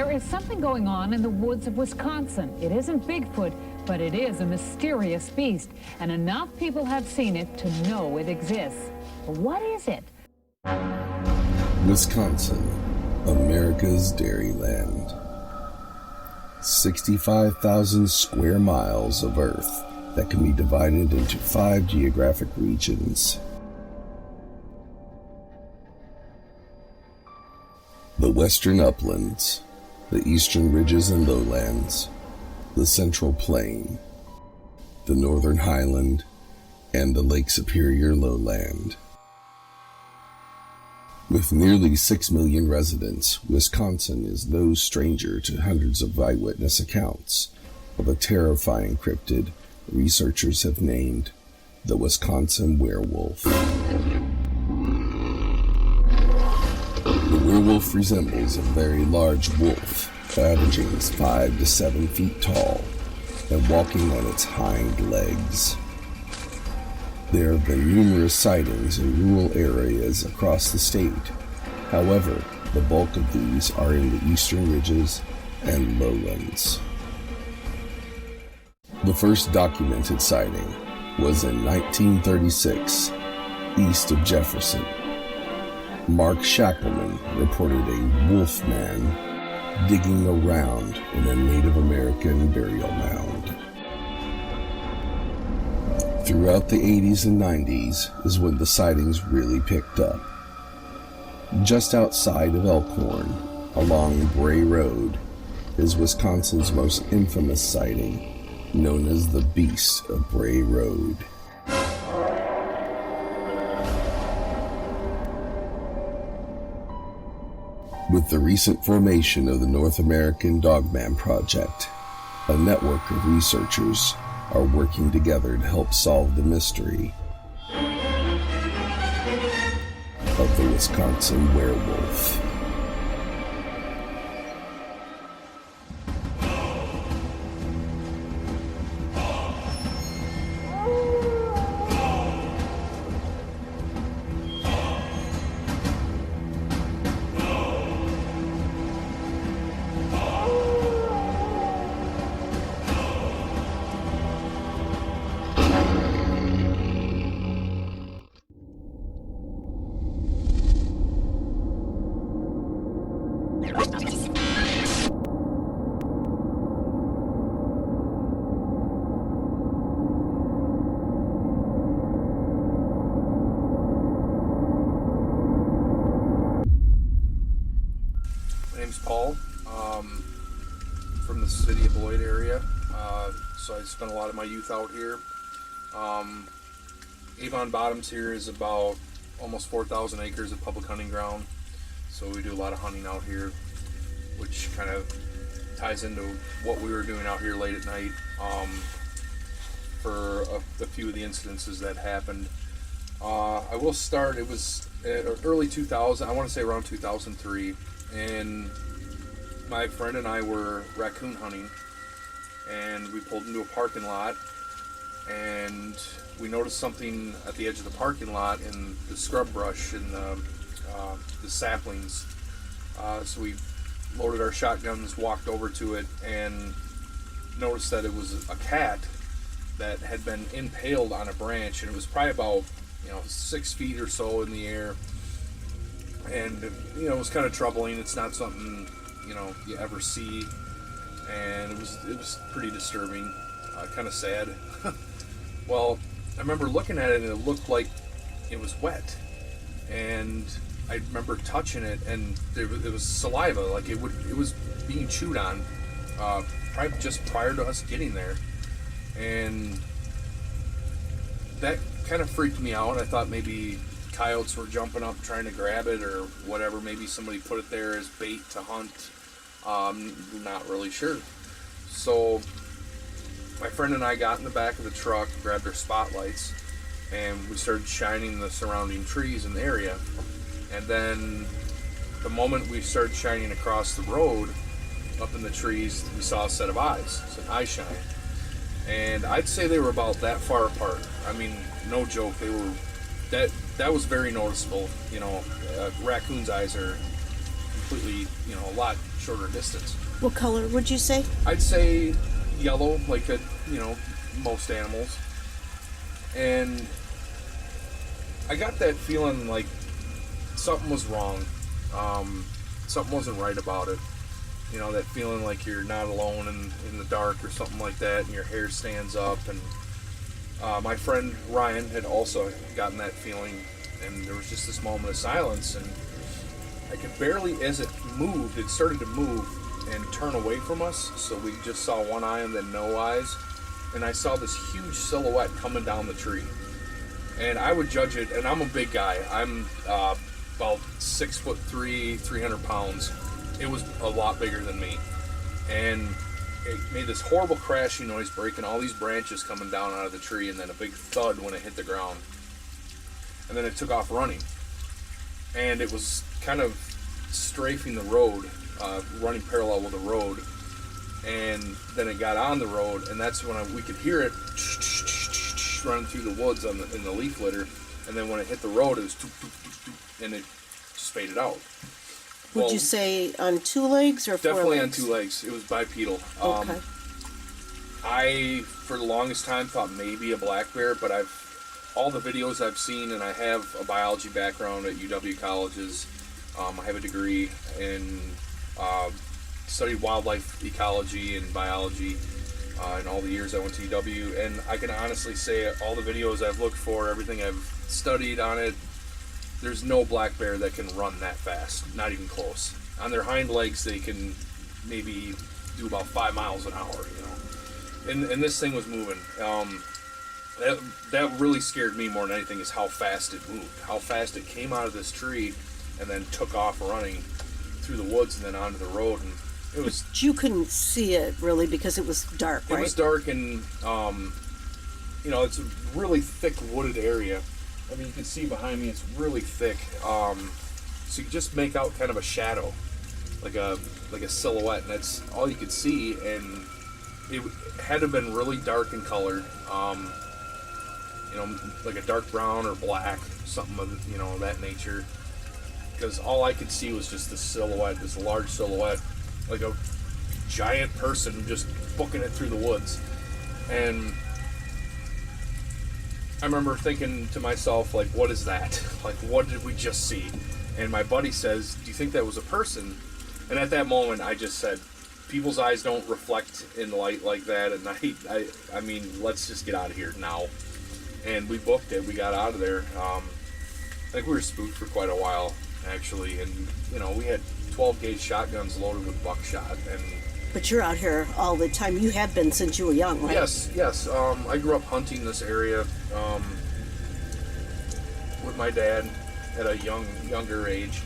There is something going on in the woods of Wisconsin. It isn't Bigfoot, but it is a mysterious beast, and enough people have seen it to know it exists. But what is it? Wisconsin, America's Dairyland. 65,000 square miles of Earth that can be divided into 5 geographic regions. The western uplands, the eastern ridges and lowlands, the central plain, the northern highland, and the Lake Superior lowland. With nearly 6 million residents, Wisconsin is no stranger to hundreds of eyewitness accounts of a terrifying cryptid researchers have named the Wisconsin werewolf. The werewolf resembles a very large wolf, averaging 5 to 7 feet tall and walking on its hind legs. There have been numerous sightings in rural areas across the state. However, the bulk of these are in the eastern ridges and lowlands. The first documented sighting was in 1936, east of Jefferson. Mark Shackleman reported a wolf man digging around in a Native American burial mound. Throughout the 80s and 90s is when the sightings really picked up. Just outside of Elkhorn, along Bray Road, is Wisconsin's most infamous sighting, known as the Beast of Bray Road. With the recent formation of the North American Dogman Project, a network of researchers are working together to help solve the mystery of the Wisconsin werewolf. Paul, from the city of Beloit area, so I spent a lot of my youth out here. Avon Bottoms here is about almost 4,000 acres of public hunting ground, so we do a lot of hunting out here, which kind of ties into what we were doing out here late at night for a few of the incidences that happened. I will start, it was early 2000, I want to say around 2003, and my friend and I were raccoon hunting, and we pulled into a parking lot, and we noticed something at the edge of the parking lot in the scrub brush and the saplings. So we loaded our shotguns, walked over to it, and noticed that it was a cat that had been impaled on a branch, and it was probably about 6 feet or so in the air. And it was kind of troubling. It's not something you ever see, and it was pretty disturbing, kind of sad. Well, I remember looking at it and it looked like it was wet, and I remember touching it, and it was saliva, like it was being chewed on, probably just prior to us getting there, and that kind of freaked me out. I thought maybe coyotes were jumping up trying to grab it or whatever. Maybe somebody put it there as bait to hunt. Not really sure. So my friend and I got in the back of the truck, grabbed our spotlights, and we started shining the surrounding trees in the area. And then the moment we started shining across the road, up in the trees, we saw a set of eyes. It's an eye shine. And I'd say they were about that far apart. I mean, no joke, they were that was very noticeable. Raccoon's eyes are completely, a lot shorter distance. What color would you say? I'd say yellow, like most animals. And I got that feeling like something was wrong. Something wasn't right about it. That feeling like you're not alone in the dark or something like that, and your hair stands up. And my friend Ryan had also gotten that feeling, and there was just this moment of silence, and I could barely, as it moved, it started to move and turn away from us, so we just saw one eye and then no eyes, and I saw this huge silhouette coming down the tree. And I would judge it, and I'm a big guy. I'm about 6'3", 300 pounds. It was a lot bigger than me. And it made this horrible crashing noise, breaking all these branches coming down out of the tree, and then a big thud when it hit the ground. And then it took off running. And it was kind of strafing the road, running parallel with the road. And then it got on the road, and that's when we could hear it running through the woods in the leaf litter. And then when it hit the road, it was and it just faded out. Would you say on two legs or four legs? Definitely on two legs. It was bipedal. Okay. I, for the longest time, thought maybe a black bear, but all the videos I've seen, and I have a biology background at UW colleges. I have a degree in studied wildlife ecology and biology in all the years I went to UW, and I can honestly say all the videos I've looked for, everything I've studied on it, there's no black bear that can run that fast, not even close. On their hind legs, they can maybe do about 5 miles an hour, And this thing was moving. That really scared me more than anything, is how fast it moved, how fast it came out of this tree and then took off running through the woods and then onto the road. And it was. But you couldn't see it really because it was dark, right? It was dark, and it's a really thick wooded area. I mean, you can see behind me, it's really thick. So you just make out kind of a shadow, like a silhouette, and that's all you could see. And it had to have been really dark in color, like a dark brown or black, something of that nature. Because all I could see was just this silhouette, this large silhouette, like a giant person just booking it through the woods. And I remember thinking to myself, like, what is that? Like, what did we just see? And my buddy says, do you think that was a person? And at that moment, I just said, people's eyes don't reflect in light like that at night. I mean, let's just get out of here now. And we booked it. We got out of there. I think we were spooked for quite a while, actually. And, we had 12-gauge shotguns loaded with buckshot. But you're out here all the time. You have been since you were young, right? Yes. I grew up hunting this area with my dad at a younger age.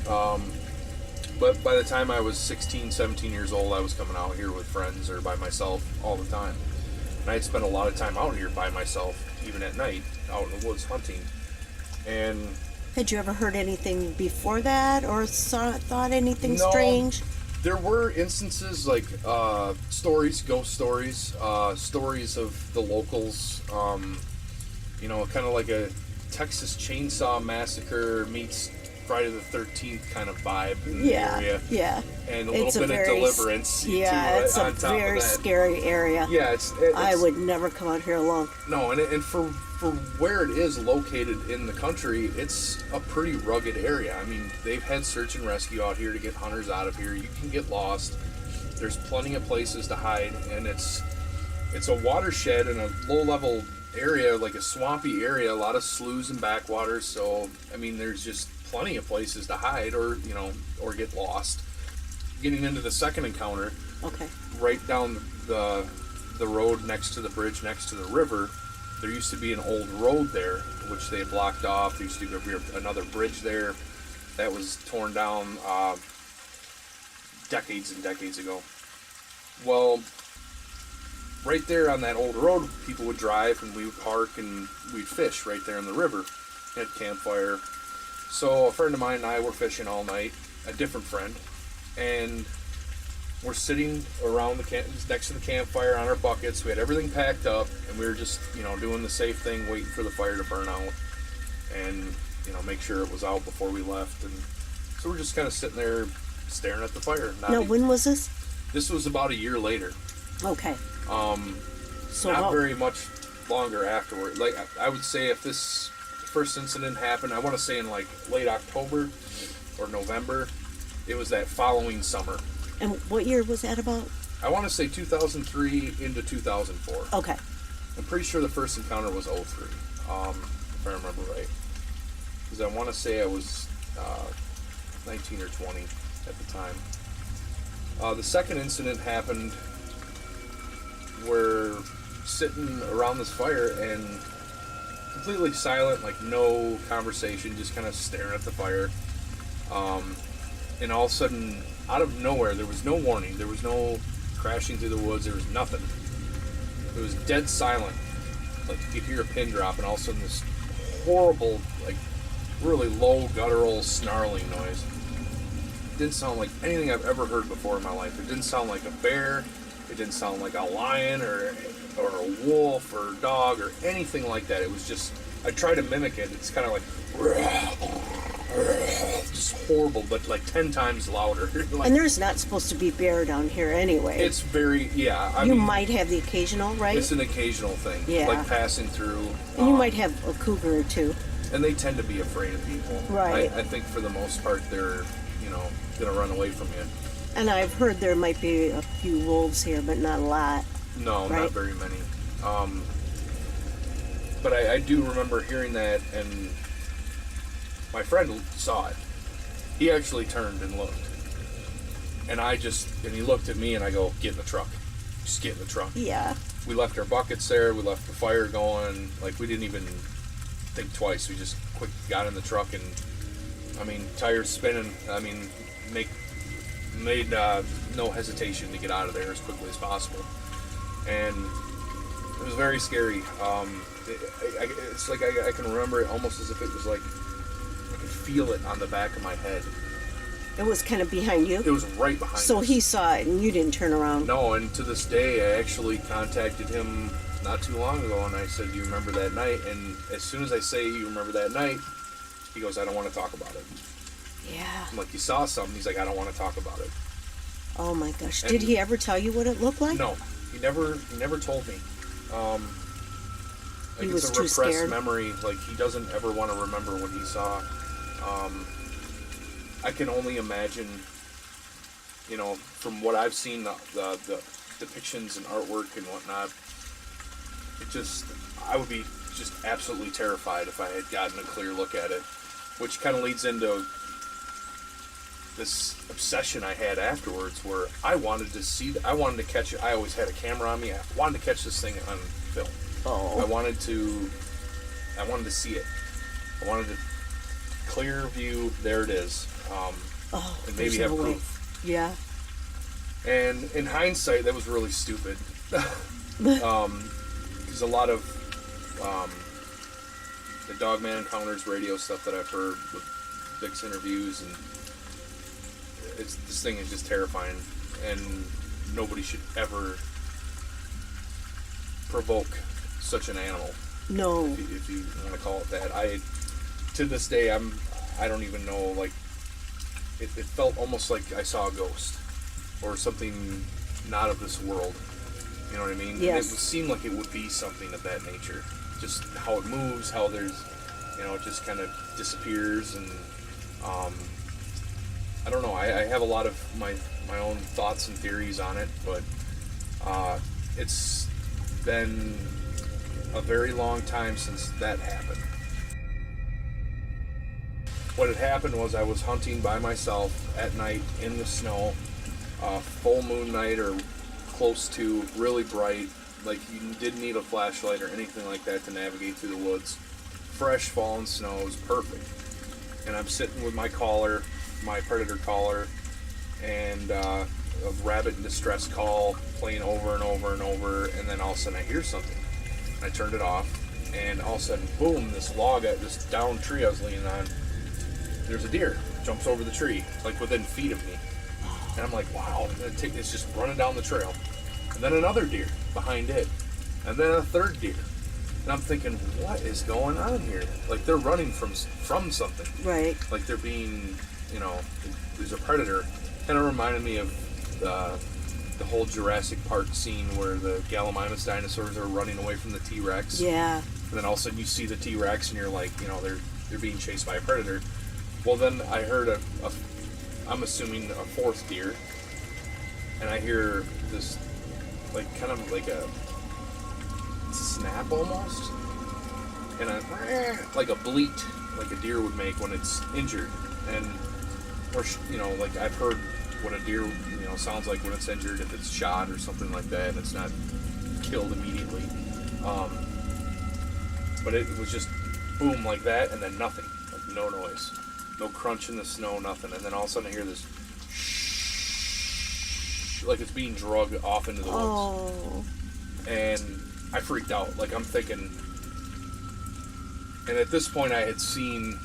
But by the time I was 16, 17 years old, I was coming out here with friends or by myself all the time. And I'd spent a lot of time out here by myself, even at night, out in the woods hunting. And had you ever heard anything before that, or thought anything no, strange? There were instances like ghost stories, stories of the locals, kind of like a Texas Chainsaw Massacre meets Friday the 13th kind of vibe in the area. Yeah. And a little bit of Deliverance. Yeah, too, it's a very scary area. Yeah, I would never come out here alone. No, and for where it is located in the country, it's a pretty rugged area. I mean, they've had search and rescue out here to get hunters out of here. You can get lost. There's plenty of places to hide, and it's a watershed in a low-level area, like a swampy area, a lot of sloughs and backwaters. So, I mean, there's just plenty of places to hide or get lost. Getting into the second encounter, okay, right down the road next to the bridge, next to the river, there used to be an old road there, which they had blocked off. There used to be another bridge there that was torn down decades and decades ago. Well, right there on that old road, people would drive and we would park and we'd fish right there in the river at campfire. So a friend of mine and I were fishing all night, a different friend, and we're sitting around next to the campfire on our buckets. We had everything packed up, and we were just, doing the safe thing, waiting for the fire to burn out, and make sure it was out before we left. And so we're just kind of sitting there staring at the fire. Now, when was this? This was about a year later. Okay. So Not very much longer afterward. Like, I would say if this first incident happened, I want to say in like late October or November, it was that following summer. And what year was that about? I want to say 2003 into 2004. Okay. I'm pretty sure the first encounter was 03, if I remember right. Because I want to say I was 19 or 20 at the time. The second incident happened, we're sitting around this fire and completely silent, like no conversation, just kind of staring at the fire. And all of a sudden, out of nowhere, there was no warning, there was no crashing through the woods, there was nothing. It was dead silent. Like you could hear a pin drop, and all of a sudden this horrible, like really low, guttural, snarling noise. It didn't sound like anything I've ever heard before in my life. It didn't sound like a bear. It didn't sound like a lion or a wolf or a dog or anything like that. It was just, I tried to mimic it. It's kind of like, just horrible, but like 10 times louder. Like, And there's not supposed to be bear down here anyway. it's very, yeah. I you mean, might have the occasional, right? it's an occasional thing. Yeah. Like passing through. And you might have a cougar or two. And they tend to be afraid of people. Right. I think for the most part, they're, going to run away from you. And I've heard there might be a few wolves here, but not a lot. No, Right. not very many. But I do remember hearing that, and my friend saw it. He actually turned and looked. And he looked at me, and I go, get in the truck. Just get in the truck. Yeah. We left our buckets there, we left the fire going, like we didn't even think twice. We just quick got in the truck, and tires spinning. Made no hesitation to get out of there as quickly as possible. And it was very scary. It's like I can remember it almost as if it was like I could feel it on the back of my head. It was kind of behind you? It was right behind So us. he saw it and you didn't turn around? No, and to this day, I actually contacted him not too long ago, and I said, do you remember that night? And as soon as I say, you remember that night, he goes, I don't want to talk about it. Yeah. I'm like, you saw something? He's like, I don't want to talk about it. Oh my gosh. And Did he ever tell you what it looked like? No, he never told me. He Like was it's a too repressed scared. memory. Like he doesn't ever want to remember what he saw. I can only imagine, from what I've seen, the depictions and artwork and whatnot. I would be just absolutely terrified if I had gotten a clear look at it, which kind of leads into this obsession I had afterwards, where I wanted to catch it. I always had a camera on me. I wanted to catch this thing on film. Oh. I wanted to see it. I wanted to clear view. There it is. And maybe there's have no way. proof. Yeah. And in hindsight, that was really stupid. Because a lot of the Dogman encounters radio stuff that I've heard with Vic's interviews, and this thing is just terrifying, and nobody should ever provoke such an animal. No. If you want to call it that. To this day, I don't even know, like, it felt almost like I saw a ghost or something not of this world. You know what I mean? Yes. And it would seem like it would be something of that nature. Just how it moves, how there's, it just kind of disappears, and I don't know. I have a lot of my own thoughts and theories on it, but it's been a very long time since that happened. What had happened was I was hunting by myself at night in the snow, full moon night or close to, really bright, like you didn't need a flashlight or anything like that to navigate through the woods. Fresh fallen snow was perfect. And I'm sitting with my collar, my predator collar, and a rabbit in distress call playing over and over and over, and then all of a sudden I hear something. I turned it off, and all of a sudden, boom, this log at this down tree I was leaning on, there's a deer, jumps over the tree, like within feet of me. And I'm like, wow, it's just running down the trail. And then another deer behind it. And then a third deer. And I'm thinking, what is going on here? Like they're running from something. Right. Like they're being, there's a predator Kind of reminded me of the whole Jurassic Park scene where the Gallimimus dinosaurs are running away from the T-Rex. Yeah. And then all of a sudden you see the T-Rex and you're like, they're being chased by a predator. Well, then I heard I'm assuming a fourth deer, and I hear this, like, kind of like a snap almost, and like a bleat, like a deer would make when it's injured. And, or, like I've heard what a deer, sounds like when it's injured, if it's shot or something like that, and it's not killed immediately. But it was just boom like that, and then nothing, like no noise, no crunch in the snow, nothing. And then all of a sudden I hear this shh, like it's being dragged off into the woods. Oh. And I freaked out. Like I'm thinking, and at this point I had seen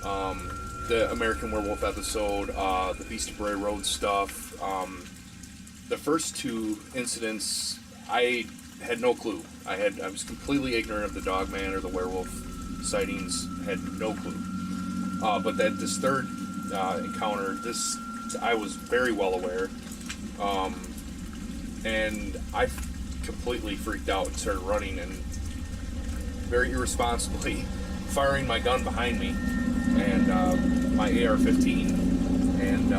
the American Werewolf episode, the Beast of Bray Road stuff. The first two incidents, I had no clue. I was completely ignorant of the Dogman or the werewolf sightings. Had no clue. But this third encounter, I was very well aware, and I completely freaked out and started running and very irresponsibly firing my gun behind me and my AR-15 and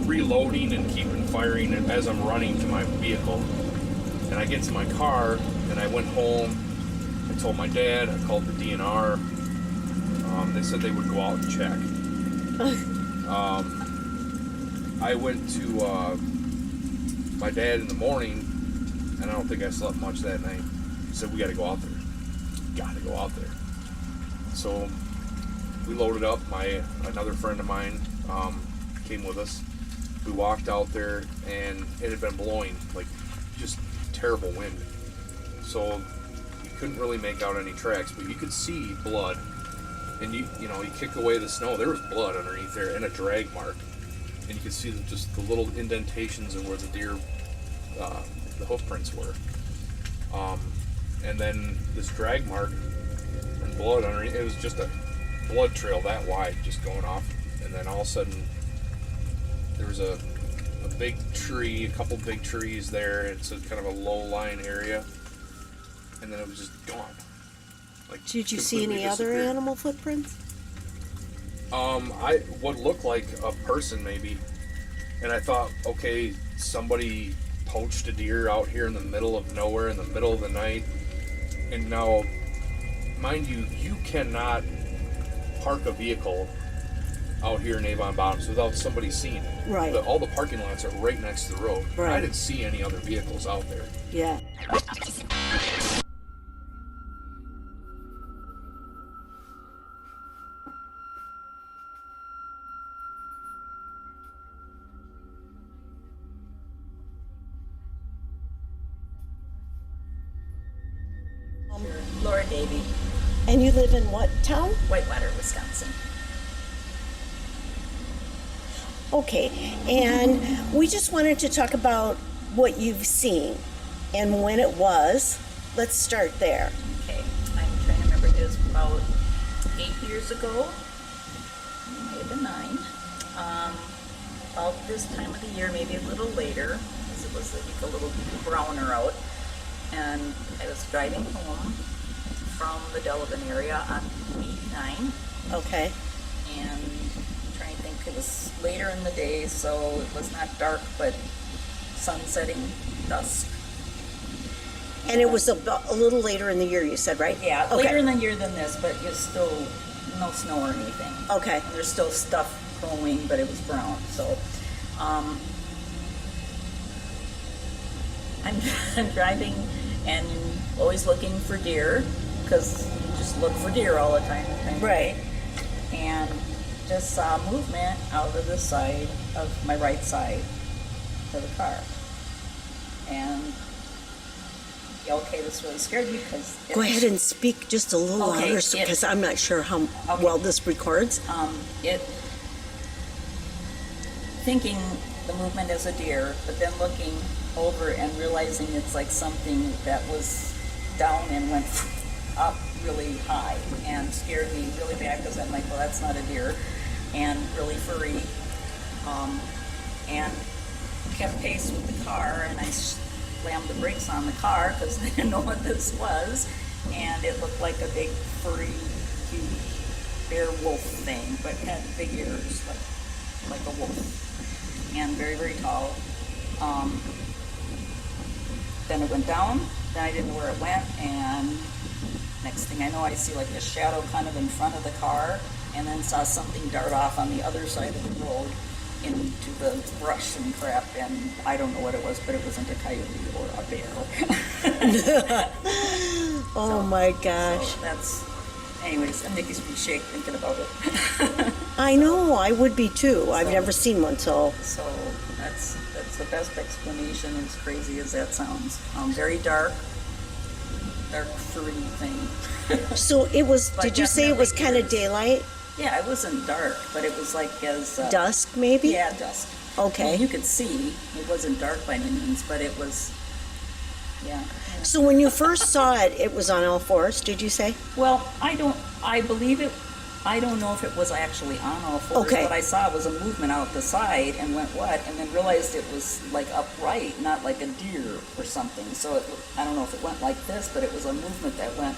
reloading and keeping firing as I'm running to my vehicle. And I get to my car and I went home. I told my dad. I called the DNR. They said they would go out and check. I went to my dad in the morning, and I don't think I slept much that night. He said, we got to go out there. Got to go out there. So we loaded up. Another friend of mine came with us. We walked out there, and it had been blowing, like, just terrible wind. So you couldn't really make out any tracks, but you could see blood. And you kick away the snow, there was blood underneath there and a drag mark. And you could see just the little indentations of where the deer, the hoof prints were. And then this drag mark and blood underneath, it was just a blood trail that wide just going off. And then all of a sudden, there was a big tree, a couple big trees there. It's a kind of a low-lying area. And then it was just gone. Like, did you see any other animal footprints? What looked like a person maybe, and I thought, okay, somebody poached a deer out here in the middle of nowhere in the middle of the night. And now, mind you, you cannot park a vehicle out here in Avon Bottoms without somebody seeing it. Right. All the parking lots are right next to the road. Right. I didn't see any other vehicles out there. Yeah. Laura Davey, And you live in what town? Whitewater, Wisconsin. Okay, and we just wanted to talk about what you've seen and when it was. Let's start there. Okay, I'm trying to remember. It was about 8 years ago. It might have been 9. About this time of the year, maybe a little later, because it was like a little browner out. And I was driving home from the Delavan area on 89. Okay. And I'm trying to think, it was later in the day, so it was not dark, but sun setting, dusk. And it was a little later in the year, you said, right? Yeah, Okay. later in the year than this, but it's still no snow or anything. Okay. And there's still stuff growing, but it was brown. So I'm driving and always looking for deer, because you just look for deer all the time. Right. And just saw movement out of the side of my right side of the car. And okay, this really scared me because Go ahead and speak just a little Okay, louder, because I'm not sure how Okay. well this records. Thinking the movement is a deer, but then looking over and realizing it's like something that was down and went up really high and scared me really bad, because I'm like, well, that's not a deer, and really furry. and kept pace with the car, and I slammed the brakes on the car because I didn't know what this was, and it looked like a big furry, huge werewolf thing, but had big ears, like a wolf, and very, very tall. Then it went down, then I didn't know where it went, and next thing I know, I see like a shadow kind of in front of the car, and then saw something dart off on the other side of the road into the brush and crap, and I don't know what it was, but it wasn't a coyote or a bear. Oh my gosh. So that's, anyways, that makes me shake thinking about it. I know, I would be too. I've never seen one, so. So that's the best explanation, as crazy as that sounds. Very dark furry thing. So it was, But did you say it was kind definitely of daylight? Yeah, it wasn't dark, but it was like as... Dusk, maybe? Yeah, dusk. Okay. I mean, you could see. It wasn't dark by any means, but it was... Yeah. So when you first saw it, it was on all fours, did you say? Well, I believe it... I don't know if it was actually on all fours. Okay. What I saw was a movement out the side and went what, and then realized it was like upright, not like a deer or something. So I don't know if it went like this, but it was a movement that went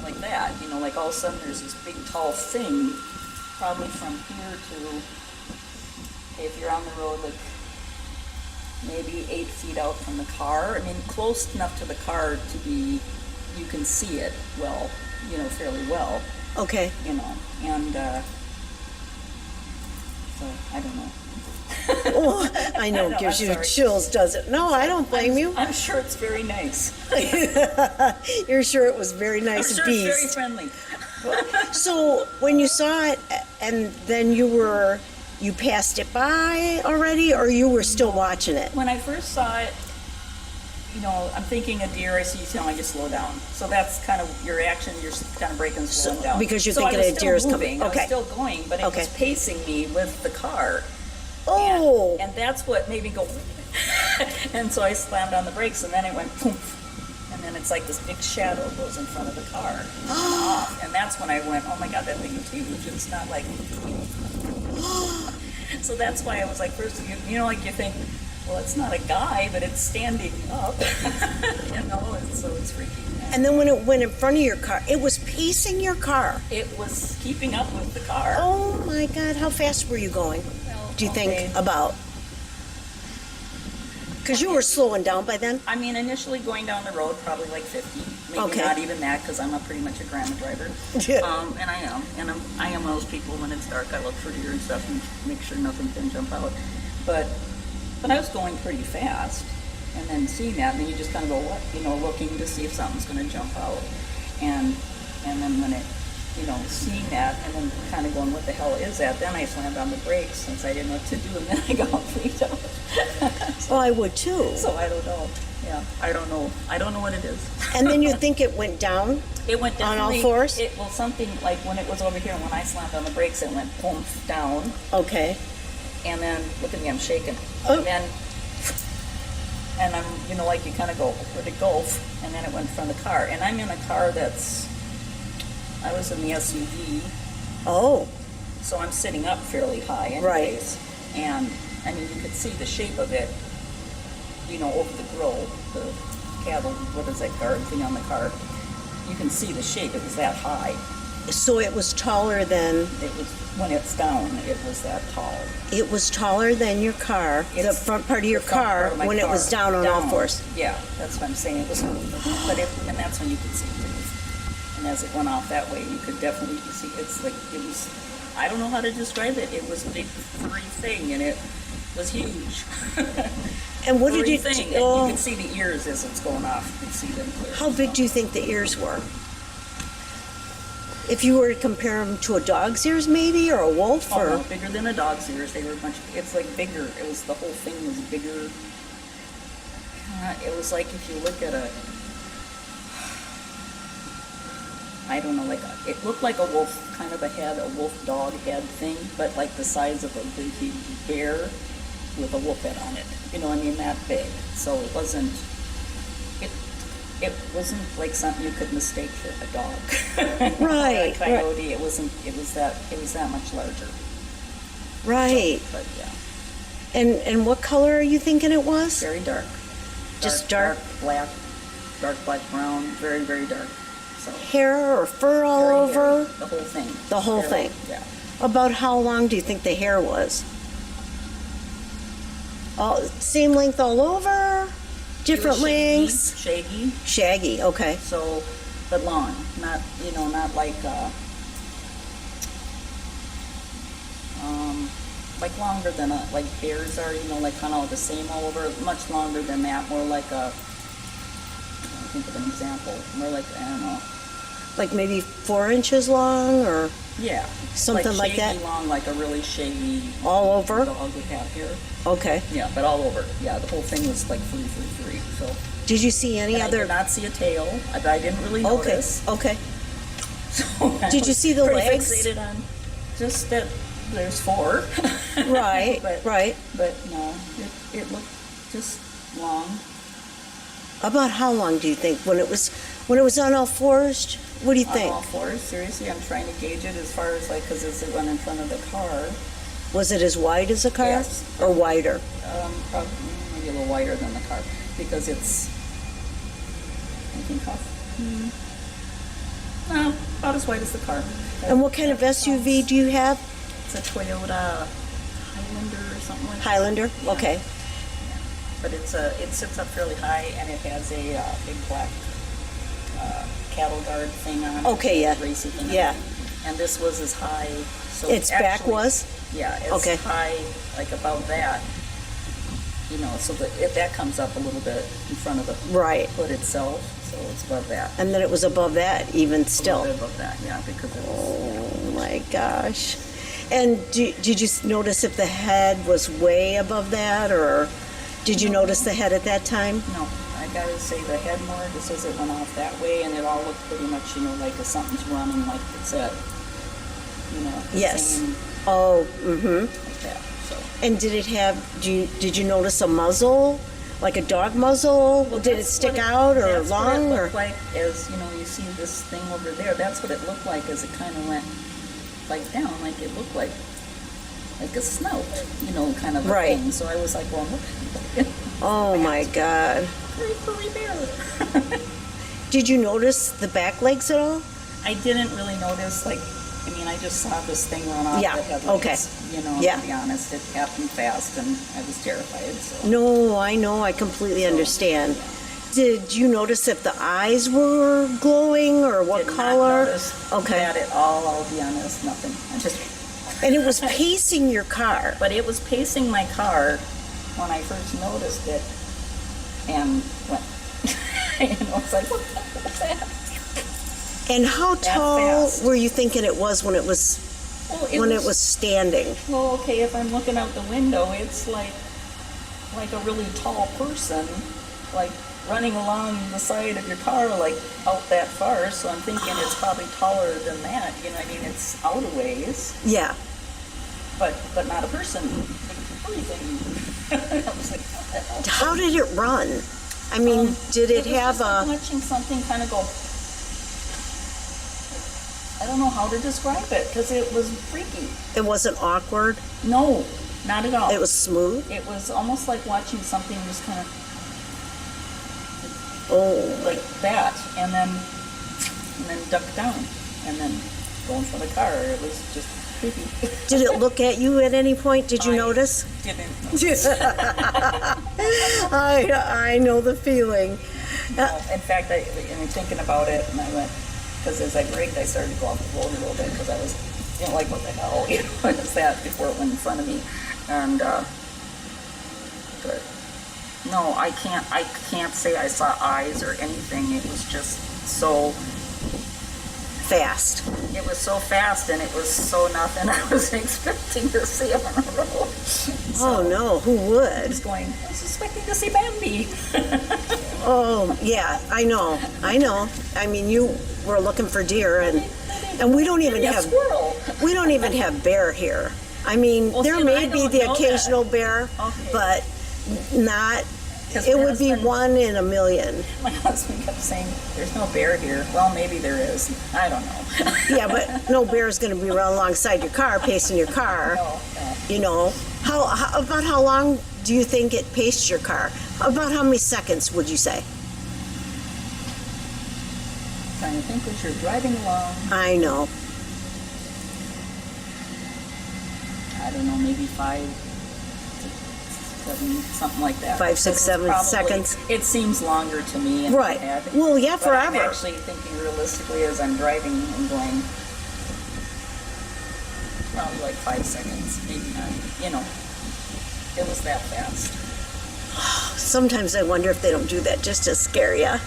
like that. You know, like all of a sudden there's this big tall thing, probably from here to, if you're on the road, like maybe 8 feet out from the car. I mean, close enough to the car to be, you can see it well, you know, fairly well. Okay. You know, and so I don't know. Oh, I know, know, gives I'm you sorry. chills, does it? No, I don't blame you. I'm sure it's very nice. You're sure it was very I'm nice sure beast. it's very friendly. So when you saw it, and then you passed it by already, or you were still watching it? When I first saw it, you know, I'm thinking a deer, I see you telling you slow down. So that's kind of your reaction, you're kind of breaking, slowing down. because you're so thinking I a was deer is still coming. moving, Okay. I was still going, but it Okay. was pacing me with the car. Oh. And that's what made me go, and so I slammed on the brakes, and then it went poof. And then it's like this big shadow goes in front of the car. And that's when I went, oh my God, that thing is huge. It's not like, so that's why I was like, first, you know, like you think, well, it's not a guy, but it's standing up, you know, and so it's freaking out. And then when it went in front of your car, it was pacing your car. It was keeping up with the car. Oh my God, how fast were you going? Well, Do you okay. think about? Because you were slowing down by then? I mean, initially going down the road, probably like 50, maybe Okay. not even that, because I'm pretty much a grandma driver. And I am, I am one of those people when it's dark, I look for deer and stuff and make sure nothing can jump out. But I was going pretty fast, and then seeing that, and then you just kind of go, what, you know, looking to see if something's going to jump out, and then when it, you know, seeing that, and then kind of going, what the hell is that? Then I slammed on the brakes since I didn't know what to do, and then I got freaked out. Oh, I would too. So I don't know. Yeah, I don't know. I don't know what it is. And then you think it went down? It went On all definitely. fours? Well, something like when it was over here, when I slammed on the brakes, it went boom down, Okay. and then look at me, I'm shaking, Oh. and I'm, you know, like you kind of go, where'd it go? And then it went from the car, and I'm in a car I was in the SUV, Oh, so I'm sitting up fairly high anyways. Right. And I mean, you could see the shape of it, you know, over the grill, the cattle, what is that guard thing on the car? You can see the shape, it was that high. so it was taller than, It was, when it's down, it was that tall. it was taller than your car, the It's front part of your the front car, part of my when it was car. down on all fours. Yeah, that's what I'm saying, it was, and that's when you could see things. And as it went off that way, you could definitely see, it's like, it was, I don't know how to describe it, it was a big furry thing, and it was huge. And what did Furry you thing, and oh, you can see the ears as it's going off, you can see them clear. how big do you think the ears were? If you were to compare them to a dog's ears maybe, or a wolf, Oh, or? no, bigger than a dog's ears, they were much, it's like bigger, it was, the whole thing was bigger. It was like if you look at I don't know, like, it looked like a wolf, kind of a head, a wolf dog head thing, but like the size of a big huge bear with a wolf head on it. You know, I mean, that big. So it wasn't like something you could mistake for a dog. Right, Or a coyote. It was that much larger. Right. But yeah. And what color are you thinking it was? Very dark. Just dark? black, dark black brown, very, very dark. So Hair or fur all very over? hairy, the whole thing. The whole Hair, thing? Yeah. About how long do you think the hair was? All same length all over? Different It was shaggy, lengths? Shaggy. Shaggy, okay. So, but long, not like longer than like bears are, like kind of the same all over. Much longer than that, more like a. I think of an example. More like, I don't know. Like maybe 4 inches long or Yeah. something like shaggy that? Long, like a really shaggy. All over? Dog would have here. Okay. Yeah, but all over. Yeah, the whole thing was like free. So. Did you see any And I other? did not see a tail. I didn't really Okay. notice. Okay. So I Did you was see the pretty legs? Fixated on just that there's 4. Right. But, right. But no, it looked just long. About how long do you think when it was on all fours? What do you On think? all 4s, seriously, I'm trying to gauge it as far as like, because it's the one in front of the car. Was it as wide as a car Yes. or wider? Probably maybe a little wider than the car because it's. I think no, about as wide as the car. And what kind of SUV do you have? It's a Toyota Highlander or something like that. Highlander. Yeah. Okay. But it sits up fairly high and it has a big black cattle guard thing on it. Okay, yeah. Racy thing. Yeah. And this was as high. So Its back actually- was? Yeah, it's Okay. high, like about that. So that comes up a little bit in front of the Right. hood itself. So it's above that. And then it was above that even A still. little bit above that, yeah, because it was. Oh my gosh. And did you notice if the head was way above that, or did you notice the head at that time? No, I gotta say the head more, just as it went off that way, and it all looked pretty much, like if something's running, like it's at, the Yes. same, Oh, mm-hmm. like that, so. And did it have, did you notice a muzzle? Like a dog muzzle? Did it That's stick what out or that's what long? it Or looked like as, you see this thing over there, that's what it looked like as it kind of went, like down, like it looked like a snout, kind of a Right. thing. So I was like, well, look, Oh my God. very furry bear. Did you notice the back legs at all? I didn't really notice, I just saw this thing run off Yeah, that had okay. legs, Yeah. to be honest. It happened fast and I was terrified, so. No, I know. I completely understand. Did you notice if the eyes were glowing or what Did color? not notice Okay. that at all, I'll be honest, nothing. And it was pacing your car. But it was pacing my car when I first noticed it and went, it's like, what's that? And how tall fast. were you thinking it was when it was Well, it was standing? Well, okay, if I'm looking out the window, it's like a really tall person, like running along the side of your car, like out that far. So I'm thinking it's probably taller than that. It's out a ways, Yeah. but not a person. Furry thing. I was like, what the hell? How did it run? I mean, did it was have just like a? watching something kind of go. I don't know how to describe it because it was freaky. It wasn't awkward. No, not at all. It was smooth. It was almost like watching something just kind of Oh, like that, and then duck down, and then go in front of the car. It was just creepy. did it look at you at any point? Did you I notice? Didn't. I know the feeling. No, in fact, I'm thinking about it, and I went, because as I braked, I started to go off the road a little bit, because I was, like, what the hell, what is that, before it went in front of me, and, but, no, I can't say I saw eyes or anything. It was just so, Fast. it was so fast, and it was so nothing I was expecting to see on a road. Oh no, who I would? was going, I was expecting to see Bambi. Oh yeah, I know. I mean, you were looking for deer, and we don't even Maybe a have squirrel. bear here. I mean, Well, there see, may I be don't the know occasional bear, Okay. but not. 'Cause It my would be husband- 1 in a million. My husband kept saying, there's no bear here. Well, maybe there is. I don't know. Yeah, but no bear's going to be right alongside your car, pacing your car. No, no. You know, about how long do you think it paced your car? About how many seconds would you say? Trying to think as you're driving along. I know. I don't know, maybe 5 to 7, something like that. 5, 6, 7 seconds. It seems longer to me. In Right. my head. Well, yeah, But forever. I'm actually thinking realistically as I'm driving and going, probably like 5 seconds, maybe not. You know, it was that fast. Sometimes I wonder if they don't do that just to scare you.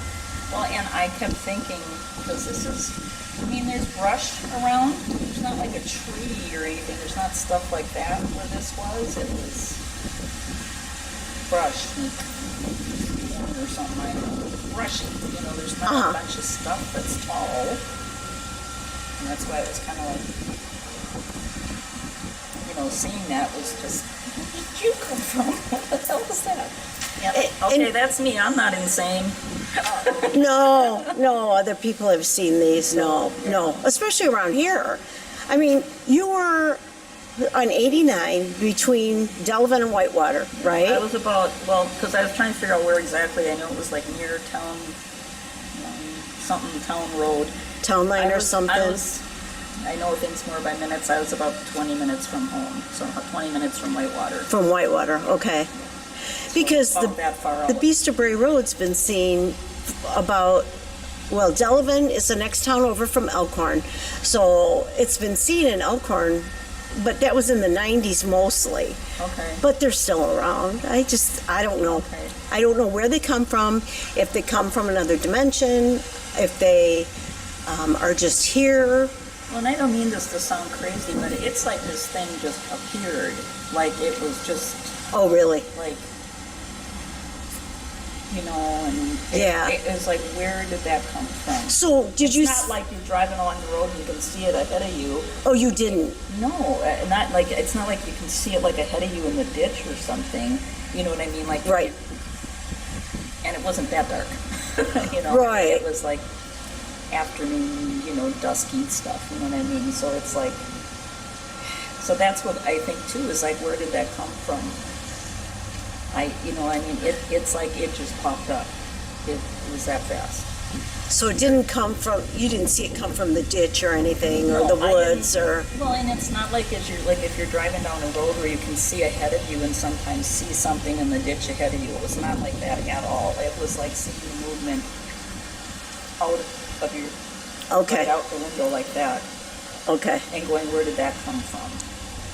Well, and I kept thinking, because this is, I mean, there's brush around. There's not like a tree or anything. There's not stuff like that where this was. It was brush or something. I don't know. Brushy. You know, there's not a bunch of stuff that's tall. And that's why it was kind of like, you know, seeing that was just, where did you come from? What the hell was that? Yeah. Okay, that's me. I'm not insane. No, other people have seen these. No, especially around here. I mean, you were on 89 between Delavan and Whitewater, right? I was about, well, because I was trying to figure out where exactly. I know it was like near town, something town road. Town line or something. I know things more by minutes. I was about 20 minutes from home, so about 20 minutes from Whitewater. From Whitewater, okay. Because about that far the out. Beast of Bray Road's been seen about, well, Delavan is the next town over from Elkhorn. So it's been seen in Elkhorn, but that was in the 90s mostly. Okay. But they're still around. I don't know. Okay. I don't know where they come from, if they come from another dimension, if they are just here. Well, and I don't mean this to sound crazy, but it's like this thing just appeared. Like it was just, Oh, really? like, you know, and Yeah. it was like, where did that come from? So did you? It's not like you're driving along the road and you can see it ahead of you. Oh, you didn't. No, not like, it's not like you can see it like ahead of you in the ditch or something. You know what I mean? Like, Right. And it wasn't that dark. You know, Right. It was like afternoon, you know, dusky stuff. You know what I mean? So it's like, so that's what I think too, is like, where did that come from? It's like it just popped up. It was that fast. So it didn't come from. You didn't see it come from the ditch or anything, or No, the I woods, didn't. or. Well, and it's not like if you're driving down a road where you can see ahead of you and sometimes see something in the ditch ahead of you. It was not like that at all. It was like seeing the movement out of your Okay. right out the window like that, Okay. and going, where did that come from?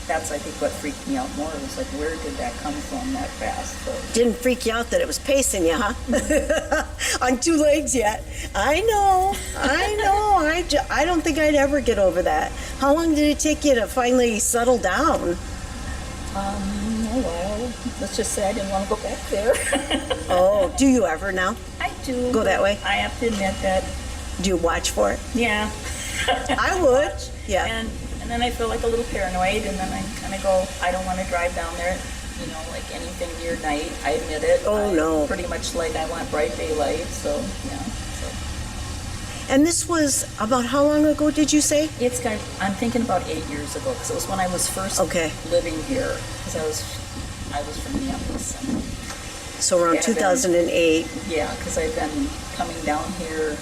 That's, I think, what freaked me out more. It was like, where did that come from that fast? So, Didn't freak you out that it was pacing you, huh? On 2 legs yet. I know. I don't think I'd ever get over that. How long did it take you to finally settle down? oh well, let's just say I didn't want to go back there. Oh, do you ever now? I do. Go that way? I have to admit that, Do you watch for it? yeah. I would. Yeah. And then I feel like a little paranoid, and then I kind of go, I don't want to drive down there, you know, like anything near night. I admit it. Oh, no. Pretty much like I want bright daylight, so, yeah. So. And this was about how long ago did you say? I'm thinking about 8 years ago, because it was when I was first Okay. living here, because I was from Minneapolis. And, So around Yeah, then- 2008. yeah, because I've been coming down here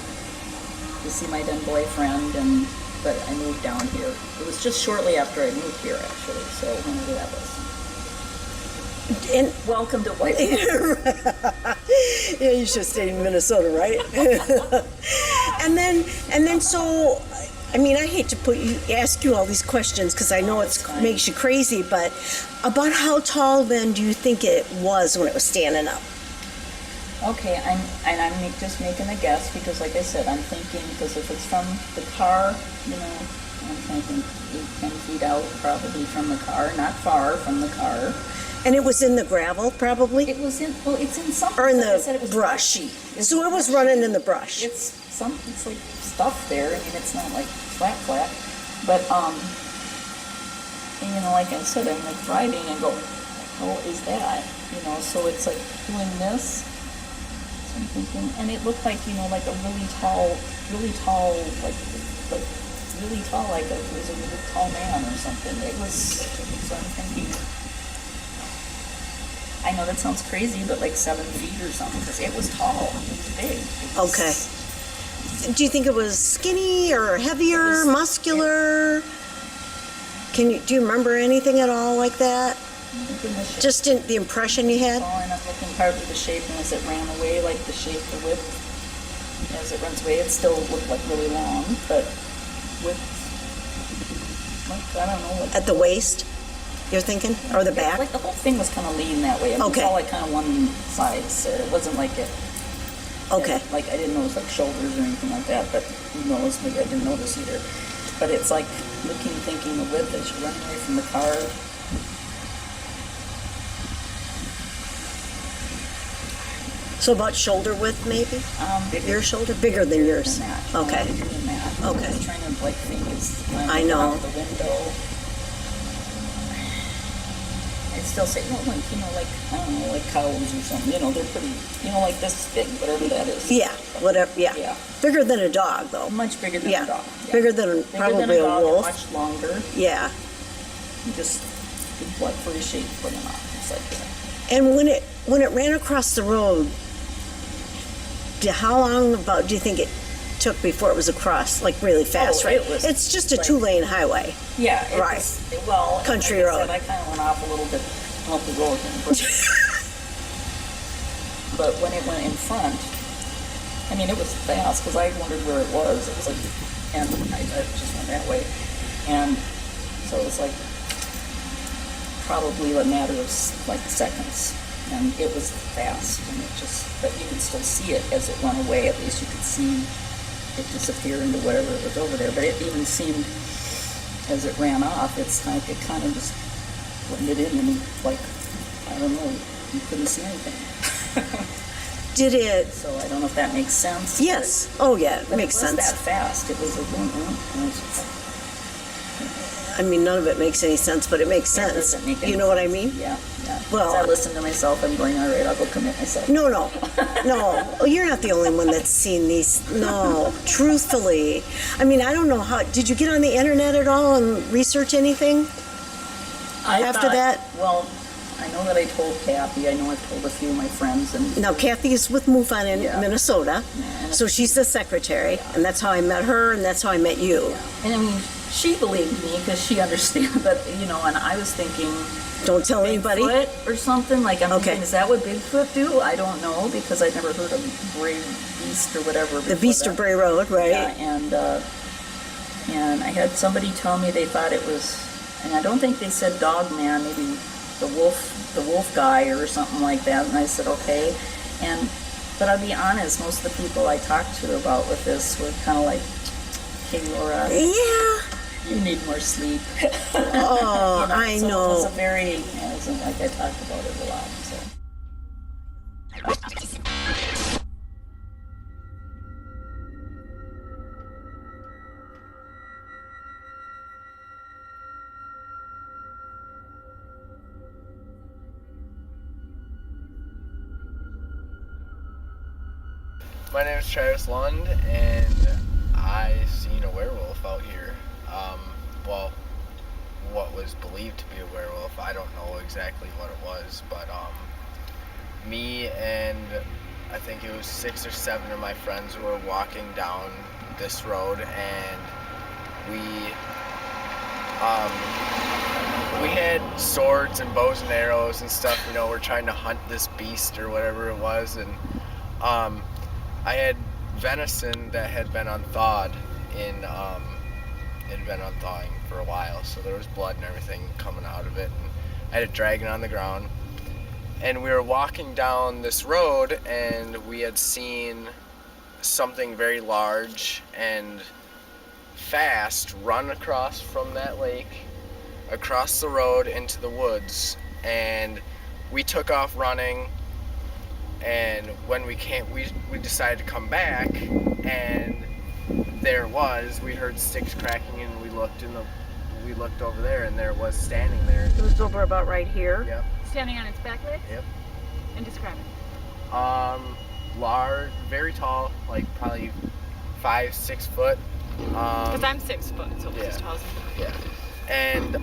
to see my then boyfriend, but I moved down here. It was just shortly after I moved here, actually, so whenever that was. And Welcome to Whitewater. yeah, you should stay in Minnesota, right? and then so, I mean, I hate to ask you all these questions because I know it's it fine. makes you crazy, but about how tall then do you think it was when it was standing up? Okay, I'm just making a guess because, like I said, I'm thinking, because if it's from the car, you know, I'm thinking 8, 10 feet out probably from the car, not far from the car. And it was in the gravel, probably, It's in something. or in like I said, it the was brush. brushy. So it was running in the brush. It's like stuff there. I mean, it's not like flat, but and, you know, like I said, I'm like driving and go, oh, is that? You know, so it's like doing this. So I'm thinking, and it looked like, you know, like a really tall, like really tall, like it was a really tall man or something. It was, so I'm thinking, I know that sounds crazy, but like 7 feet or something, because it was tall, it was big. It was, Okay. Do you think it was skinny or heavier, muscular? Do you remember anything at all like that? Just in the impression you had? And I'm looking part of the shape, and as it ran away, like the shape, the width, as it runs away, it still looked like really long, but with, like, I don't know. Like, At the waist, you're thinking? Or the back? Like the whole thing was kind of lean that way. I mean, Okay. It was all like kind of one side, so it wasn't like it. Okay. Like I didn't notice like shoulders or anything like that, but who knows, maybe I didn't notice either. But it's like looking, thinking the width as you run away from the car. So about shoulder width, maybe? Bigger. Your shoulder? Bigger than yours? Than that. Okay. Bigger than that. Okay. I was trying to like think it's I know. out the window. I'd still say, no, like, you know, like, I don't know, like cows or something, you know, they're pretty, you know, like this big, whatever that is. Yeah, whatever, yeah. Yeah. Bigger than a dog, though. Much bigger than Yeah. a dog. Yeah. Bigger than probably than a a dog and wolf. much longer. Yeah. You just big blood for his shape for them off. It's like that. And when it ran across the road, how long about do you think it took before it was across, like really fast, Oh, right? it was It's just a like- 2-lane highway. Yeah, it Right. was, well, Country like I road. said, I kind of went off a little bit off the road. But when it went in front, I mean, it was fast because I wondered where it was. It was like, and I just went that way. And so it was like probably a matter of like seconds. And it was fast, and it just, but you could still see it as it went away. At least you could see it disappear into whatever it was over there. But it even seemed, as it ran off, it's like it kind of just blended in, and like, I don't know, you couldn't see anything. Did it? So I don't know if that makes sense. Yes. Oh, yeah, it But makes it was sense. that fast. It was like, and it's just, I mean, none of it makes any sense, but it makes it sense. doesn't make any You know what I sense. mean? Yeah, yeah. Well, As I listen to myself, I'm going, all right, I'll go commit myself. No. Oh, you're not the only one that's seen these. No, truthfully. I mean, I don't know how. Did you get on the internet at all and research anything? After that? Well, I know that I told Kathy. I know I've told a few of my friends. And Now, Kathy is with MUFON in Yeah. Minnesota, Yeah. so she's the secretary, and that's how I met her, and that's how I met you. And I mean, she believed me because she understood that, you know, and I was thinking Don't tell anybody. Bigfoot or something. Like, I'm Okay. thinking, is that what Bigfoot do? I don't know because I'd never heard of Bray Beast or whatever. The before Beast that. of Bray Road, right? Yeah, and I had somebody tell me they thought it was, and I don't think they said Dogman, maybe the wolf guy or something like that. And I said, okay. But I'll be honest, most of the people I talked to about with this were kind of like, hey, Laura, Yeah. you need more sleep. Oh, I so know. It was a very, it wasn't like I talked about it a lot. So. My name is Travis Lund, and I seen a werewolf out here. Well, what was believed to be a werewolf. I don't know exactly what it was, but me and I think it was 6 or 7 of my friends were walking down this road, and we had swords and bows and arrows and stuff. You know, we're trying to hunt this beast or whatever it was, and I had venison that had been unthawed it had been unthawing for a while, so there was blood and everything coming out of it, and I had it dragging on the ground. And we were walking down this road, and we had seen something very large and fast run across from that lake, across the road into the woods, and we took off running. And when we decided to come back, and there it was. We heard sticks cracking, and we looked over there, and there it was standing there. It was over about right here. Yep. Standing on its back legs? Yep. And describe it. Large, very tall, like probably 5-6 foot Because I'm 6 foot, so yeah. just tall as me. Yeah. And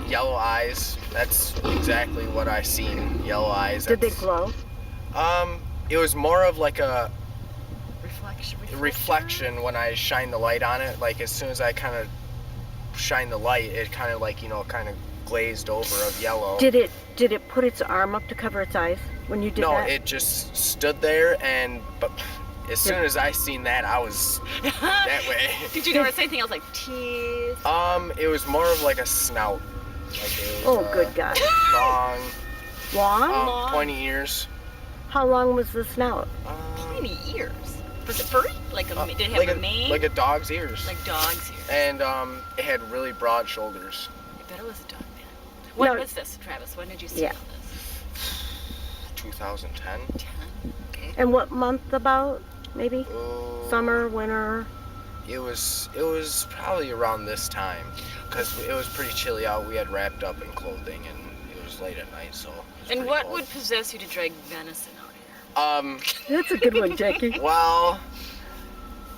yellow eyes. That's exactly what I seen. Yellow eyes. Did they That's- glow? It was more of like a Reflection. when I shine the light on it. Like as soon as I kind of shine the light, it kind of like, you know, kind of glazed over of yellow. Did it put its arm up to cover its eyes when you did No, that? it just stood there, and but as soon as I seen that, I was that way. Did you notice anything else like teeth? It was more of like a snout. Like it was, good God. long, Long? pointy ears. How long was the snout? Pointy ears. Was it furry? Like did it have like a mane? like a dog's ears. Like dog's ears. And it had really broad shoulders. I bet it was a dog man. When No. was this, Travis? When did you see Yeah. all this? 2010. 10. Okay. And what month about? Maybe? Oh, Summer, winter? It was probably around this time, because it was pretty chilly out. We had wrapped up in clothing, and it was late at night, so. It was And pretty what cold. would possess you to drag venison out here? That's a good one, Jackie. Well,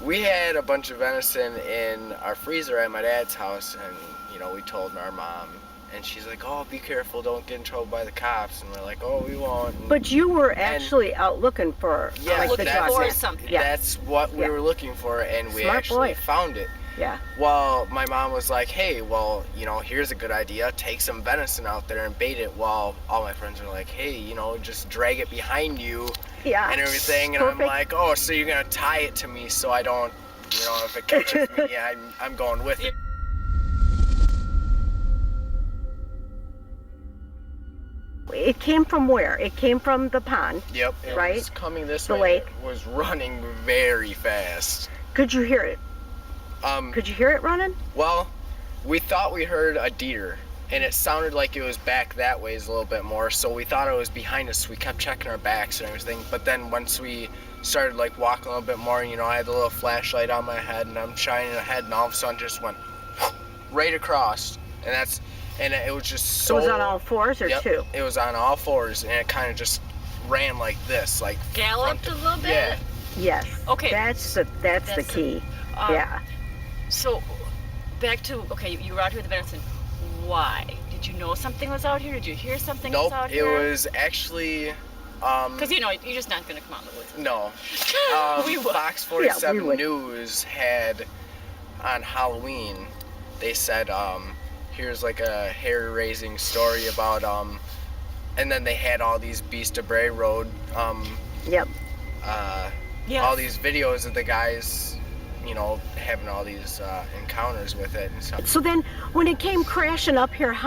we had a bunch of venison in our freezer at my dad's house, and you know, we told our mom, and she's like, "Oh, be careful, don't get in trouble by the cops." And we're like, "Oh, we won't." And But you were actually out looking for Yeah, like the looking that's- for Dogman. something. Yeah. that's what we Yeah. were looking for, and we Smart actually boy. found it. Yeah. Well, my mom was like, "Hey, well, you know, here's a good idea. Take some venison out there and bait it." While all my friends are like, "Hey, you know, just drag it behind you Yeah. and everything." And Perfect. I'm like, "Oh, so you're gonna tie it to me so I don't, you know, if it catches me, yeah, I'm going with it." It came from where? It came from the pond. Yep. It Right? was coming this The way. lake. It was running very fast. Could you hear it? Could you hear it running? Well, we thought we heard a deer, and it sounded like it was back that ways a little bit more, so we thought it was behind us. We kept checking our backs and everything, but then once we started like walking a little bit more, you know, I had the little flashlight on my head, and I'm shining ahead, and all of a sudden just went right across, and it was just so... It was on all fours or Yep, two? it was on all fours, and it kind of just ran like this, like... Galloped a little bit? Yeah. Yes. Okay. That's the key. Yeah. So, back to, okay, you were out here with the venison. Why? Did you know something was out here? Did you hear something was Nope, out it here? was actually... Because, you know, you're just not going to come out in the woods. No. We would. Fox 47 would. News had, on Halloween, they said, here's like a hair-raising story about, and then they had all these Beast of Bray Road, Yep. Yes. all these videos of the guys, you know, having all these encounters with it and stuff. So then, when it came crashing up here,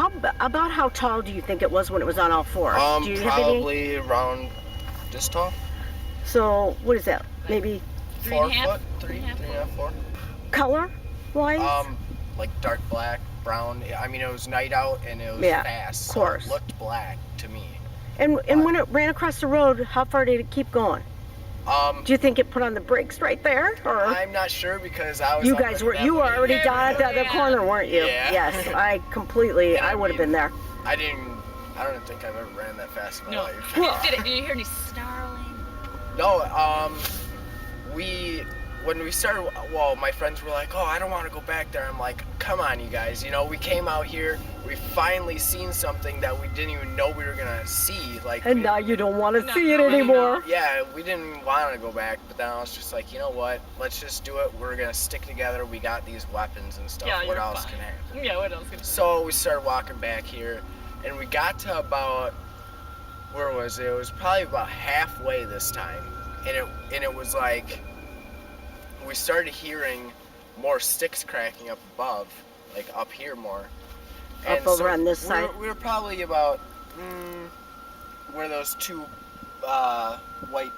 about how tall do you think it was when it was on all fours? Do you have any? Probably around this tall. So what is that? Maybe 3 and a 4 half? foot, three and a half, 4. color wise? Like dark black, brown. I mean, it was night out and it was Yeah, fast, of course. so it looked black to me. and when it ran across the road, how far did it keep going? Do you think it put on the brakes right there, or I'm not sure because I was. you guys were already down at the other corner, weren't you? Yeah. Yes, I completely. And I would have been there. I don't think I've ever ran that fast in my No. life. Did you hear any snarling? No, when we started, well, my friends were like, "Oh, I don't want to go back there." I'm like, "Come on, you guys. You know, we came out here. We finally seen something that we didn't even know we were gonna see. Like, And now you don't want to No, see it no, no, anymore. yeah, we didn't want to go back, but then I was just like, you know what? Let's just do it. We're gonna stick together. We got these weapons and stuff. Yeah, What you're else fine. can happen? Yeah, what else could So we started walking back here, and we got to about, where was it? It was probably about halfway this time, and it was like, we started hearing more sticks cracking up above, like up here more. Up over on this side? We were probably about where those two white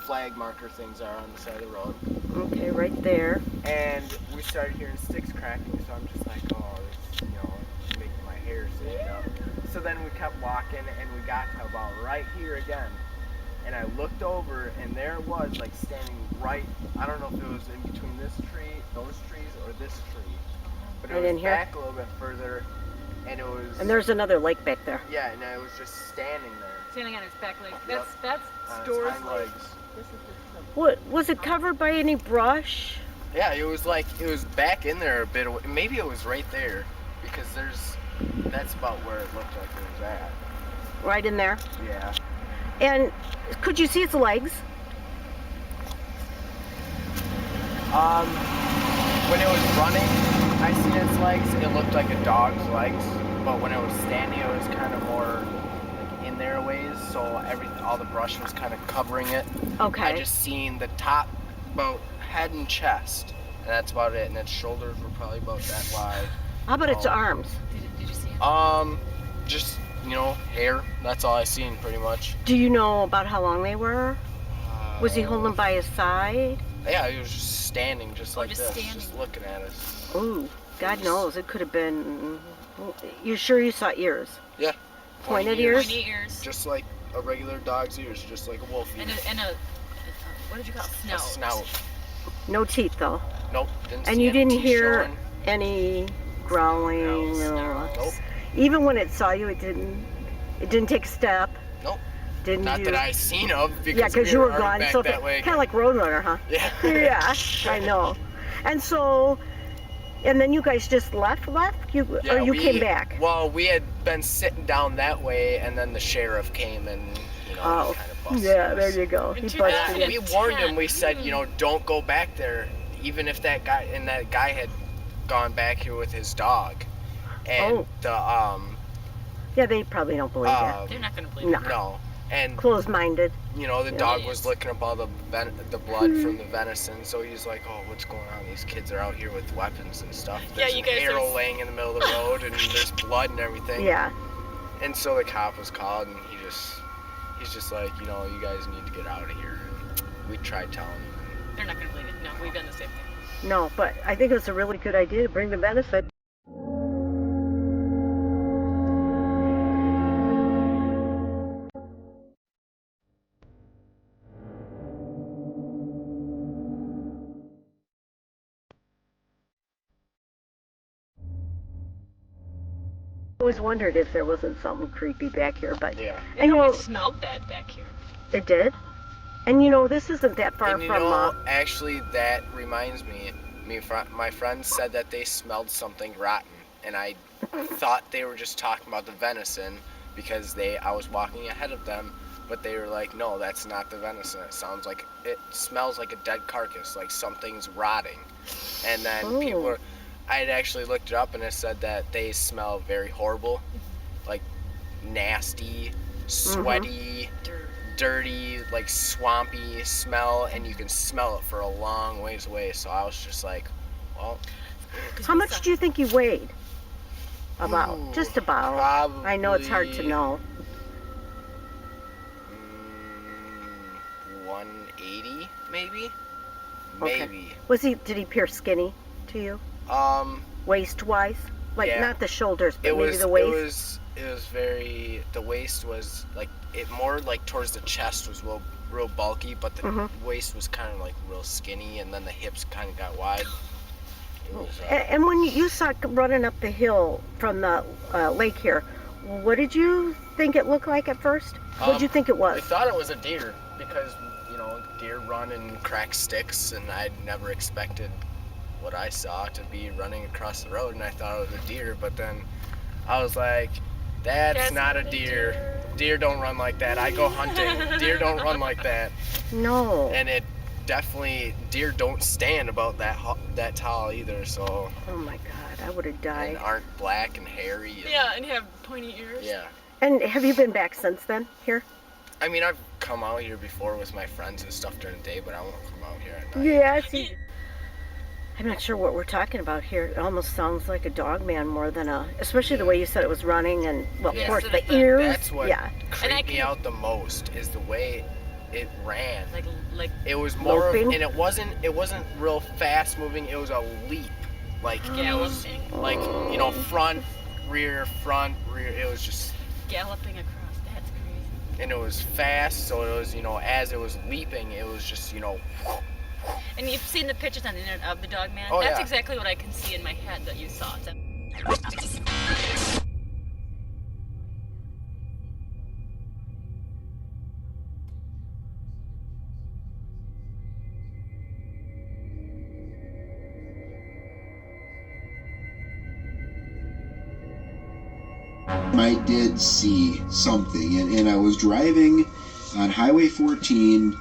flag marker things are on the side of the road. Okay, right there. And we started hearing sticks cracking, so I'm just like, oh, it's, you know, making my hair stand up. So then we kept walking, and we got to about right here again. And I looked over, and there it was, like, standing right, I don't know if it was in between this tree, those trees, or this tree. But it Right was in here? back a little bit further, and it was... And there's another lake back there. Yeah, and it was just standing there. Standing on its back leg. Yep. That's On its Store's hind leg. legs. What was it covered by any brush? Yeah, it was back in there a bit. Maybe it was right there because that's about where it looked like it was at. Right in there. Yeah. And could you see its legs? When it was running, I seen its legs. It looked like a dog's legs, but when it was standing, it was kind of more like in there a ways. So all the brush was kind of covering it. Okay. I just seen the top, about head and chest, and that's about it. And its shoulders were probably about that wide. How about its arms? Did you see it? Just hair. That's all I seen pretty much. Do you know about how long they were? Was he holding them by his side? Yeah, he was just standing, just like just this, standing. just looking at us. Ooh, God knows. It could have been... You sure you saw ears? Yeah. Pointed ears? Pointy ears. Just like a regular dog's ears, just like a wolf ear. And a what did you call it? A Snout. snout. No teeth, though. Nope. Didn't And see you any didn't teeth hear showing. any growling? No. Nope. Even when it saw you, it didn't take a step? Nope. Didn't Not you? that I seen of, because Yeah, because you were already gone. back So that way. kind of like Roadrunner, huh? Yeah. Yeah, I know. And so, and then you guys just left? Yeah, or you we came back? Well, we had been sitting down that way, and then the sheriff came and, Oh, kind of busted yeah, us. there you go. He And busted And you. we warned him. We said, don't go back there, even if that guy had gone back here with his dog. And Yeah, they probably don't believe that. They're not gonna believe No. it. no, and Closed-minded. the dog was licking up all the blood from the venison. So he's like, "Oh, what's going on? These kids are out here with weapons and stuff. Yeah, There's you an guys are arrow laying in the middle of the road, and there's blood and everything." Yeah. And so the cop was called, and he's just like, you guys need to get out of here. And we tried telling him. They're not gonna believe it. No, we've done the same thing. No, but I think it was a really good idea to bring the benefit. I always wondered if there wasn't something creepy back here, but Yeah. and It smelled bad back here. it did. And this isn't that far And from. actually, that reminds me. My friends said that they smelled something rotten, and I thought they were just talking about the venison because I was walking ahead of them, but they were like, "No, that's not the venison. It smells like a dead carcass, like something's rotting." And then I had actually looked it up, and it said that they smell very horrible, like nasty, sweaty, dirty, like swampy smell, and you can smell it for a long ways away. So I was just like, well, How much do you think you weighed? About, Ooh, just about. probably, I know it's hard to know. 180 maybe. Okay. Maybe. Did he appear skinny to you? Waist-wise? Like, Yeah. not the shoulders, but It maybe was the waist? it was very, the waist was like, it more like towards the chest was real bulky, but the waist was kind of like real skinny, and then the hips kind of got wide. It was, And when you saw it running up the hill from the lake here, what did you think it looked like at first? What did you think it I was? thought it was a deer because, deer run and crack sticks, and I'd never expected what I saw to be running across the road, and I thought it was a deer, but then I was like, that's not a deer. Deer don't run like that. I go hunting. Deer don't run like that. No. And it definitely, deer don't stand about that tall either, so. Oh my God, I would have died. And aren't black and hairy. And, Yeah, and have pointy ears. Yeah. And have you been back since then, here? I mean, I've come out here before with my friends and stuff during the day, but I won't come out here at night. Yeah, I'm not sure what we're talking about here. It almost sounds like a Dogman more than especially the way you said it was running, and, well, Yeah. of course, So the the- ears. That's what Yeah. creeped me out the most, is the way it ran. Like It was more of, Loping? and it wasn't real fast moving. It was a leap, like galloping, front, rear. It was just, galloping across. That's crazy. and it was fast. So it was, as it was leaping, it was just, And you've seen the pictures on the internet of the Dogman. Oh, That's yeah. exactly what I can see in my head that you saw. I did see something, and I was driving on Highway 14,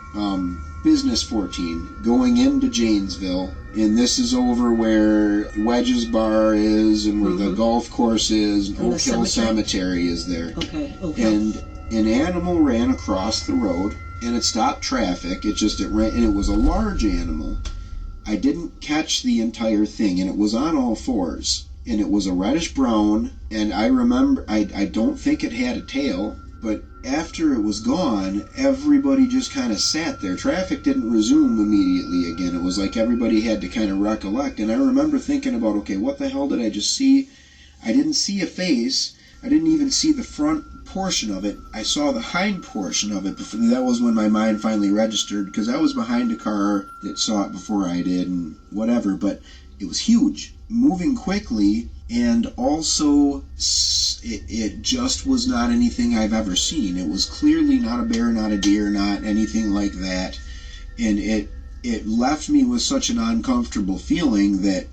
Business 14, going into Janesville, and this is over where Wedge's Bar is, and where the golf course is, and Oak Hill Cemetery is there. Okay. And an animal ran across the road, and it stopped traffic. It ran, and it was a large animal. I didn't catch the entire thing, and it was on all fours, and it was a reddish brown, and I remember, I don't think it had a tail, but after it was gone, everybody just kind of sat there. Traffic didn't resume immediately again. It was like everybody had to kind of recollect, and I remember thinking about, okay, what the hell did I just see? I didn't see a face. I didn't even see the front portion of it. I saw the hind portion of it. That was when my mind finally registered, because I was behind a car that saw it before I did and whatever, but it was huge, moving quickly, and also it just was not anything I've ever seen. It was clearly not a bear, not a deer, not anything like that, and it left me with such an uncomfortable feeling that,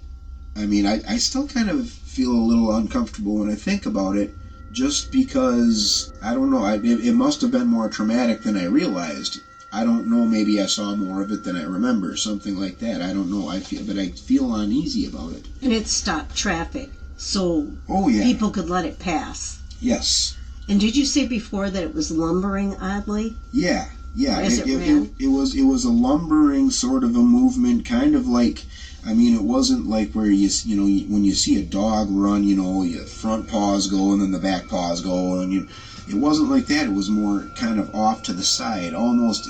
I mean, I still kind of feel a little uncomfortable when I think about it, just because, I don't know, it must have been more traumatic than I realized. I don't know, maybe I saw more of it than I remember, something like that. I don't know, I feel uneasy about it. And it stopped traffic, so people could let it pass. Yes. And did you say before that it was lumbering oddly? Yeah. It was a lumbering sort of a movement, kind of like, I mean, it wasn't like where you know when you see a dog run, you know, your front paws go and then the back paws go, and it wasn't like that. It was more kind of off to the side, almost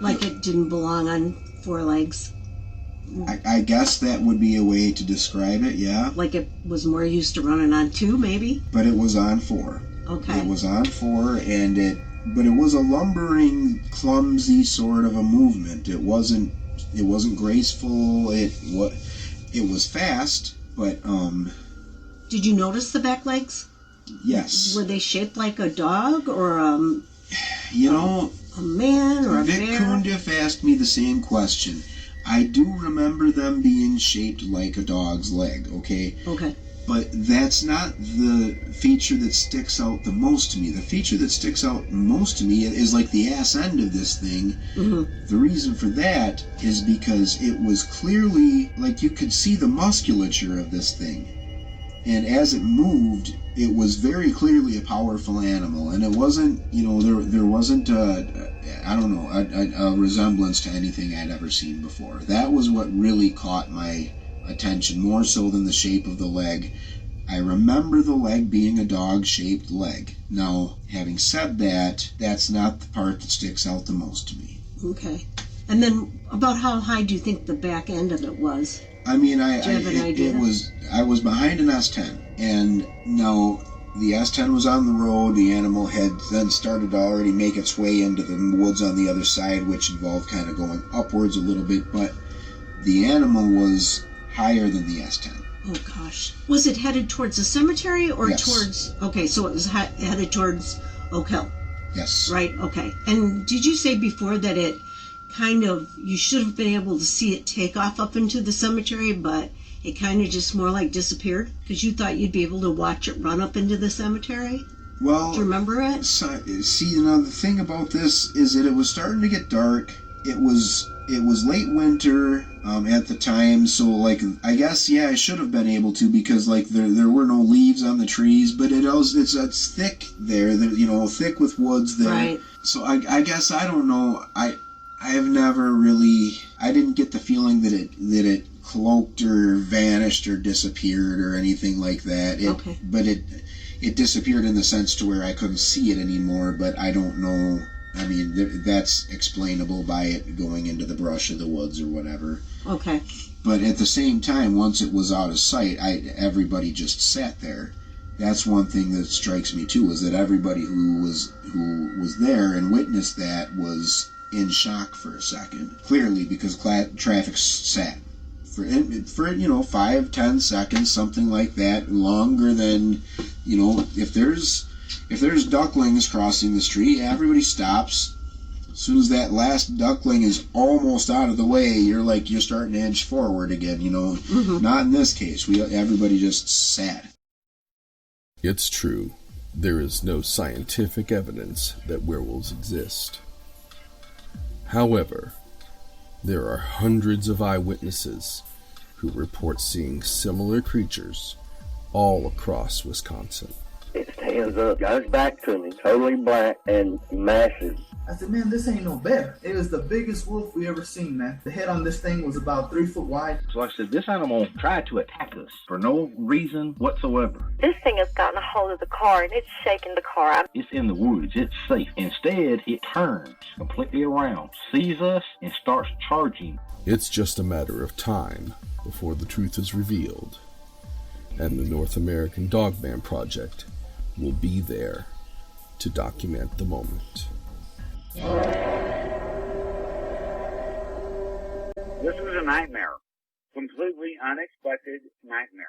like it didn't belong on four legs. I guess that would be a way to describe it. Yeah. Like it was more used to running on two, maybe. But it was on four. Okay. It was on four, but it was a lumbering, clumsy sort of a movement. It wasn't graceful. It was fast, but Did you notice the back legs? Yes. Were they shaped like a dog or you know, a man or a Vic bear? Kundiff asked me the same question. I do remember them being shaped like a dog's leg, okay? Okay. But that's not the feature that sticks out the most to me. The feature that sticks out most to me is like the ass end of this thing. Mm-hmm. The reason for that is because it was clearly, like, you could see the musculature of this thing. And as it moved, it was very clearly a powerful animal. And it wasn't, you know, there wasn't a resemblance to anything I'd ever seen before. That was what really caught my attention, more so than the shape of the leg. I remember the leg being a dog-shaped leg. Now, having said that, that's not the part that sticks out the most to me. Okay. And then, about how high do you think the back end of it was? I mean, Do you have an idea? I was behind an S10, and now the S10 was on the road. The animal had then started to already make its way into the woods on the other side, which involved kind of going upwards a little bit, but the animal was higher than the S10. Oh gosh. Was it headed towards the cemetery or Yes. towards... Okay, so it was headed towards Oak Hill. Yes. Right, okay. And did you say before that it kind of... You should have been able to see it take off up into the cemetery, but it kind of just more like disappeared? Because you thought you'd be able to watch it run up into the cemetery? Well, Do you remember it? see, you know, the thing about this is that it was starting to get dark. It was late winter at the time, so like I guess I should have been able to, because like there were no leaves on the trees, but it's thick there, you know, thick with woods there. Right. So I guess I don't know. I've never really, I didn't get the feeling that it cloaked or vanished or disappeared or anything like that. Okay. But it disappeared in the sense to where I couldn't see it anymore, but I don't know. I mean, that's explainable by it going into the brush of the woods or whatever. Okay. But at the same time, once it was out of sight, everybody just sat there. That's one thing that strikes me too, is that everybody who was there and witnessed that was in shock for a second. Clearly, because traffic sat for 5-10 seconds, something like that, longer than, you know, if there's ducklings crossing the street, everybody stops. As soon as that last duckling is almost out of the way, you're starting to inch forward again, you know. Mm-hmm. Not in this case. Everybody just sat. It's true, there is no scientific evidence that werewolves exist. However, there are hundreds of eyewitnesses who report seeing similar creatures all across Wisconsin. It stands up, goes back to me, totally black and massive. I said, man, this ain't no bear. It was the biggest wolf we ever seen, man. The head on this thing was about 3 foot wide. So I said, this animal tried to attack us for no reason whatsoever. This thing has gotten a hold of the car and it's shaking the car out. It's in the woods. It's safe. Instead, it turns completely around, sees us, and starts charging. It's just a matter of time before the truth is revealed, and the North American Dogman Project will be there to document the moment. This was a nightmare. Completely unexpected nightmare.